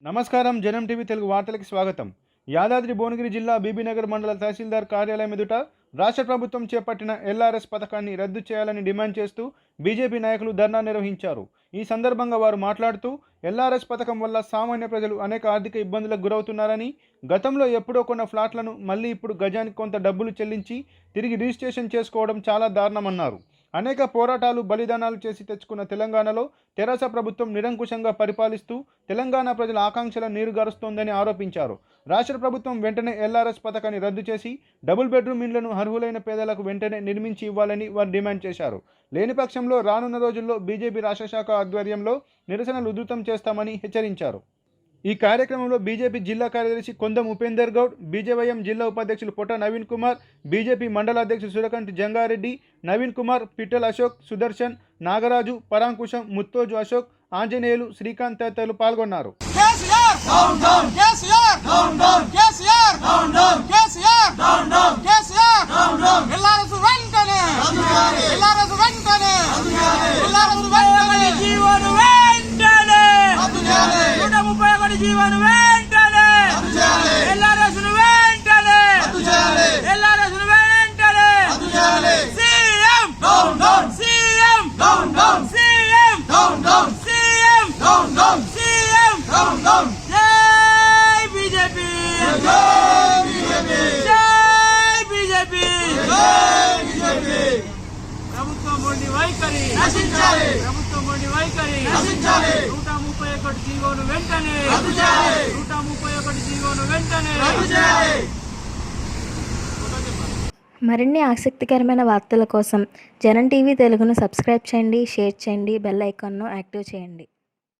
నమస్కారం. జనం టీవీ తెలుగు వార్తలకు స్వాగతం. యాదాద్రి భువనగిరి జిల్లా బీబీనగర్ మండల తహసీల్దార్ కార్యాలయం ఎదుట రాష్ట్ర ప్రభుత్వం చేపట్టిన ఎల్ఆర్ఎస్ పథకాన్ని రద్దు చేయాలని డిమాండ్ చేస్తూ బీజేపీ నాయకులు ధర్నా నిర్వహించారు. ఈ సందర్భంగా వారు మాట్లాడుతూ ఎల్ఆర్ఎస్ పథకం వల్ల సామాన్య ప్రజలు అనేక ఆర్థిక ఇబ్బందులకు గురవుతున్నారని, గతంలో ఎప్పుడో కొన్న ఫ్లాట్లను మళ్ళీ ఇప్పుడు గజానికి కొంత డబ్బులు చెల్లించి తిరిగి రిజిస్ట్రేషన్ చేసుకోవడం చాలా దారుణమన్నారు. అనేక పోరాటాలు బలిదానాలు చేసి తెచ్చుకున్న తెలంగాణలో తెరాస ప్రభుత్వం నిరంకుశంగా పరిపాలిస్తూ తెలంగాణ ప్రజల ఆకాంక్షలను నీరుగారుస్తోందని ఆరోపించారు. రాష్ట్ర ప్రభుత్వం వెంటనే ఎల్ఆర్ఎస్ పథకాన్ని రద్దు చేసి డబుల్ బెడ్రూమ్ ఇండ్లను అర్హులైన పేదలకు వెంటనే నిర్మించి ఇవ్వాలని వారు డిమాండ్ చేశారు. లేని పక్షంలో రానున్న రోజుల్లో బీజేపీ రాష్ట్ర శాఖ ఆధ్వర్యంలో నిరసనలు ఉధృతం చేస్తామని హెచ్చరించారు. ఈ కార్యక్రమంలో బీజేపీ జిల్లా కార్యదర్శి కొందం ఉపేందర్ గౌడ్, బీజేవైఎం జిల్లా ఉపాధ్యక్షులు పొట్ట నవీన్ కుమార్, బీజేపీ మండల అధ్యక్షులు సురకంటి జంగారెడ్డి, నవీన్ కుమార్, పిట్టల్ అశోక్, సుదర్శన్, నాగరాజు, పరాంకుశం, ముత్తోజు అశోక్, ఆంజనేయులు, శ్రీకాంత్ తదితరులు పాల్గొన్నారు. జీవన్ వెంటనే ఎల్ఆర్ఎస్ వెంటనే ఎల్ఆర్ఎస్ వెంటనే CM down down CM down down CM down down CM down down CM down down జై బీజేపీ జై బీజేపీ జై బీజేపీ జై బీజేపీ. ప్రభుత్వం మొండి వైఖరి నశించాలి, ప్రభుత్వం మొండి వైఖరి నశించాలి. 131 జీవోను వెంటనే 131 జీవోను వెంటనే. మరిన్ని ఆసక్తికరమైన వార్తల కోసం జనం టీవీ తెలుగును సబ్స్క్రైబ్ చేయండి, షేర్ చేయండి, బెల్ ఐకాన్ను యాక్టివ్ చేయండి.